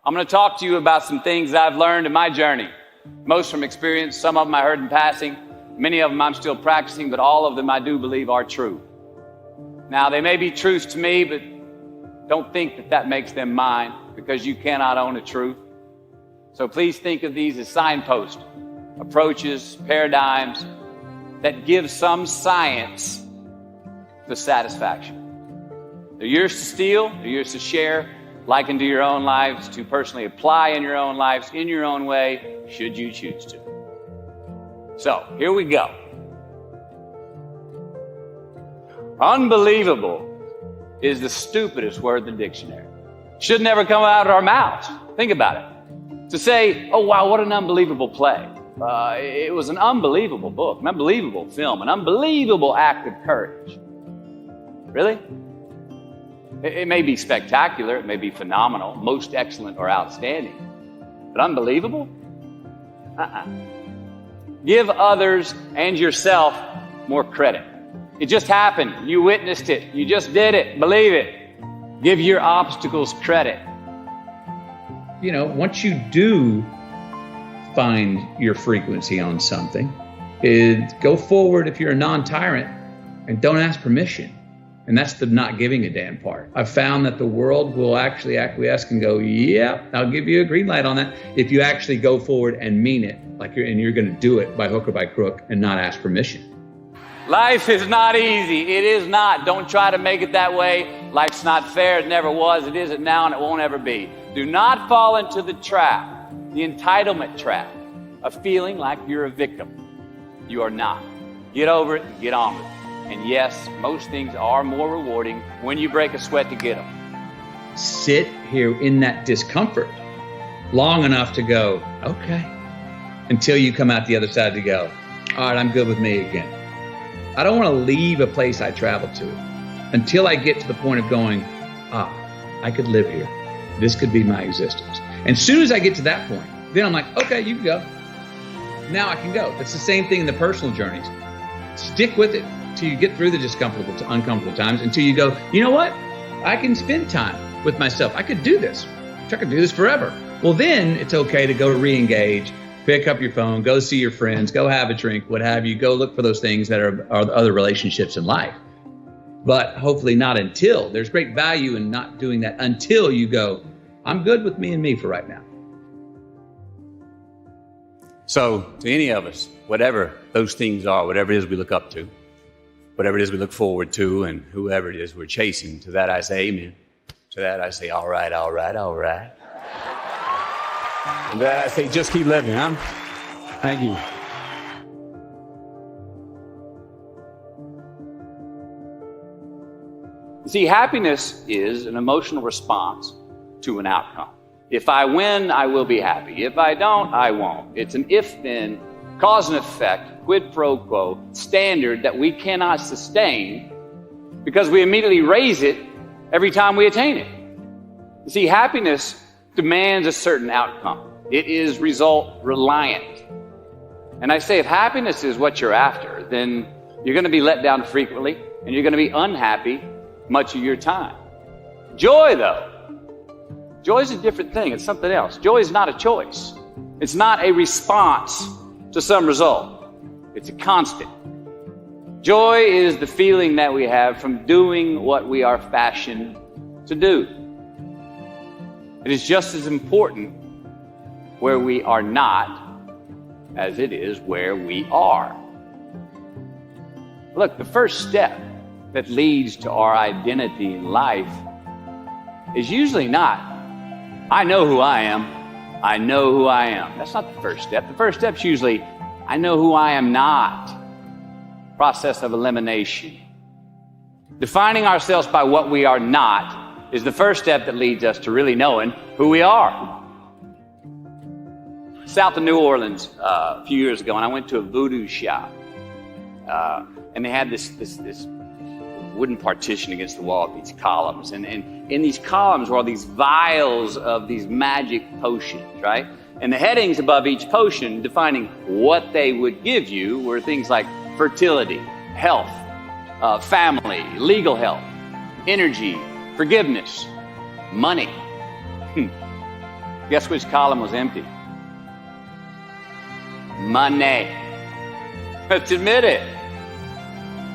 I'm going to talk to you about some things I've learned in my journey. Most from experience, some of them I heard in passing. Many of them I'm still practicing, but all of them I do believe are true. Now, they may be truths to me, but don't think that that makes them mine, because you cannot own a truth. So please think of these as signposts, approaches, paradigms that give some science to satisfaction. They're yours to steal, they're yours to share, liken to your own lives, to personally apply in your own lives, in your own way, should you choose to. So, here we go. Unbelievable is the stupidest word in the dictionary. Should never come out of our mouths. Think about it. To say, oh wow, what an unbelievable play. It was an unbelievable book, an unbelievable film, an unbelievable act of courage. Really? It may be spectacular, it may be phenomenal, most excellent or outstanding, but unbelievable? Give others and yourself more credit. It just happened. You witnessed it. You just did it. Believe it. Give your obstacles credit. You know, once you do find your frequency on something, go forward if you're a non-tyrant and don't ask permission. And that's the not giving a damn part. I've found that the world will actually acquiesce and go, yeah, I'll give you a green light on that. If you actually go forward and mean it, you're going to do it by hook or by crook and not ask permission. Life is not easy. It is not. Don't try to make it that way. Life's not fair. It never was. It isn't now, and it won't ever be. Do not fall into the trap, the entitlement trap, of feeling like you're a victim. You are not. Get over it and get on with it. And yes, most things are more rewarding when you break a sweat to get them. Sit here in that discomfort long enough to go, okay, until you come out the other side to go, all right, I'm good with me again. I don't want to leave a place I traveled to until I get to the point of going, I could live here. This could be my existence. And as soon as I get to that point, then I'm like, okay, you can go. Now I can go. It's the same thing in the personal journeys. Stick with it till you get through the discomfortable to uncomfortable times, until you go, you know what? I can spend time with myself. I could do this. I could do this forever. Well, then it's okay to go re-engage, pick up your phone, go see your friends, go have a drink, what have you. Go look for those things that are other relationships in life. But hopefully not until. There's great value in not doing that until you go, I'm good with me and me for right now. So to any of us, whatever those things are, whatever it is we look up to, whatever it is we look forward to, and whoever it is we're chasing, to that I say amen. To that I say, all right, all right, all right. And to that I say, just keep living, huh? Thank you. See, happiness is an emotional response to an outcome. If I win, I will be happy. If I don't, I won't. It's an if-then, cause and effect, quid pro quo standard that we cannot sustain because we immediately raise it every time we attain it. You see, happiness demands a certain outcome. It is result reliant. And I say, if happiness is what you're after, then you're going to be let down frequently and you're going to be unhappy much of your time. Joy, though, joy is a different thing. It's something else. Joy is not a choice. It's not a response to some result. It's a constant. Joy is the feeling that we have from doing what we are fashioned to do. It is just as important where we are not as it is where we are. Look, the first step that leads to our identity in life is usually not, I know who I am, I know who I am. That's not the first step. The first step's usually, I know who I am not. Process of elimination. Defining ourselves by what we are not is the first step that leads us to really knowing who we are. South of New Orleans a few years ago, and I went to a voodoo shop, and they had this wooden partition against the wall with these columns, and in these columns were all these vials of these magic potions, right? And the headings above each potion defining what they would give you were things like fertility, health, family, legal health, energy, forgiveness, money. Guess which column was empty? Money. Let's admit it.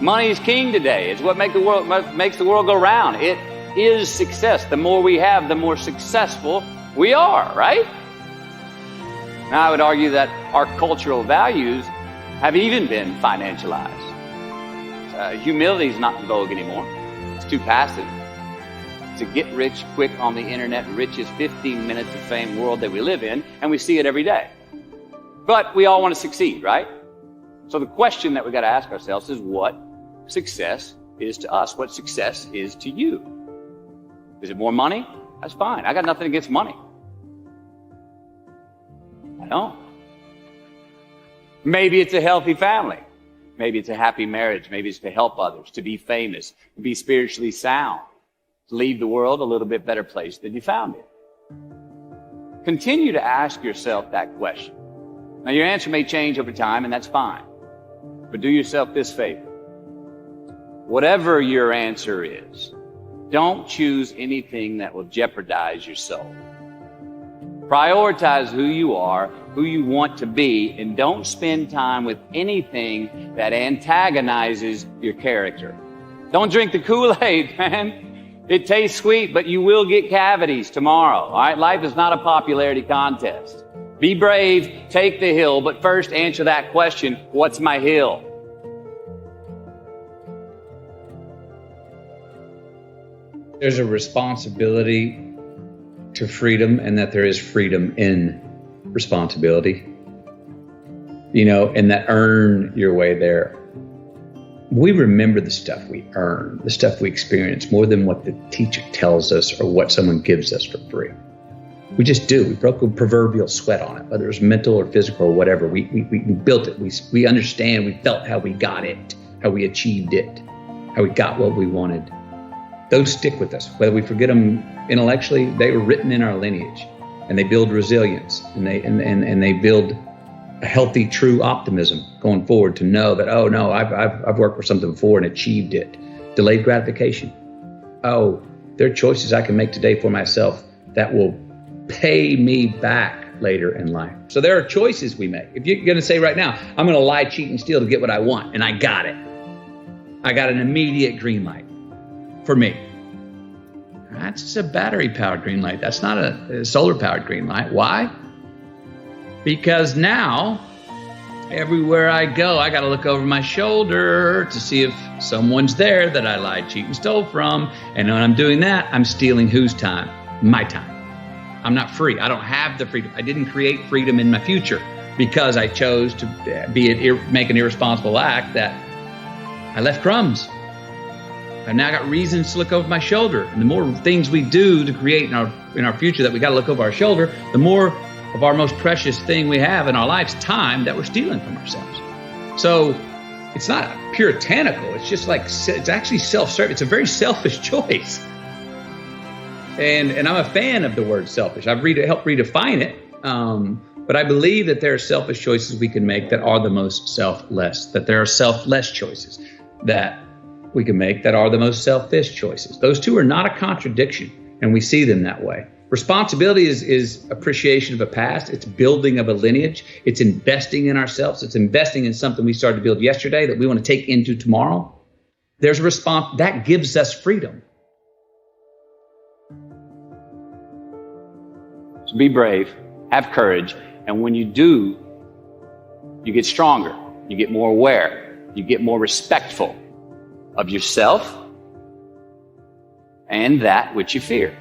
Money is king today. It's what makes the world go round. It is success. The more we have, the more successful we are, right? Now, I would argue that our cultural values have even been financialized. Humility is not in vogue anymore. It's too passive. It's a get rich quick on the internet, rich is 15 minutes of fame world that we live in, and we see it every day. But we all want to succeed, right? So the question that we got to ask ourselves is what success is to us, what success is to you. Is it more money? That's fine. I got nothing against money. I don't. Maybe it's a healthy family. Maybe it's a happy marriage. Maybe it's to help others, to be famous, to be spiritually sound, to leave the world a little bit better place than you found it. Continue to ask yourself that question. Now, your answer may change over time, and that's fine. But do yourself this favor. Whatever your answer is, don't choose anything that will jeopardize your soul. Prioritize who you are, who you want to be, and don't spend time with anything that antagonizes your character. Don't drink the Kool-Aid, man. It tastes sweet, but you will get cavities tomorrow. All right? Life is not a popularity contest. Be brave, take the hill, but first answer that question, what's my hill? There's a responsibility to freedom, and that there is freedom in responsibility. You know, and that earn your way there. We remember the stuff we earn, the stuff we experience, more than what the teacher tells us or what someone gives us for free. We just do. We broke a proverbial sweat on it, whether it was mental or physical or whatever. We built it. We understand. We felt how we got it, how we achieved it, how we got what we wanted. Those stick with us. Whether we forget them intellectually, they were written in our lineage, and they build resilience, and they build a healthy, true optimism going forward to know that, oh no, I've worked for something before and achieved it. Delayed gratification. Oh, there are choices I can make today for myself that will pay me back later in life. So there are choices we make. If you're going to say right now, I'm going to lie, cheat, and steal to get what I want, and I got it. I got an immediate green light for me. That's just a battery-powered green light. That's not a solar-powered green light. Why? Because now, everywhere I go, I got to look over my shoulder to see if someone's there that I lied, cheated, and stole from. And when I'm doing that, I'm stealing whose time? My time. I'm not free. I don't have the freedom. I didn't create freedom in my future because I chose to make an irresponsible act that I left crumbs. I've now got reasons to look over my shoulder. And the more things we do to create in our future that we got to look over our shoulder, the more of our most precious thing we have in our lives, time, that we're stealing from ourselves. So it's not puritanical. It's just like, it's actually self-serving. It's a very selfish choice. And I'm a fan of the word selfish. I've helped redefine it. But I believe that there are selfish choices we can make that are the most selfless, that there are selfless choices that we can make that are the most selfish choices. Those two are not a contradiction, and we see them that way. Responsibility is appreciation of a past. It's building of a lineage. It's investing in ourselves. It's investing in something we started to build yesterday that we want to take into tomorrow. There's a response that gives us freedom. So be brave, have courage, and when you do, you get stronger, you get more aware, you get more respectful of yourself and that which you fear.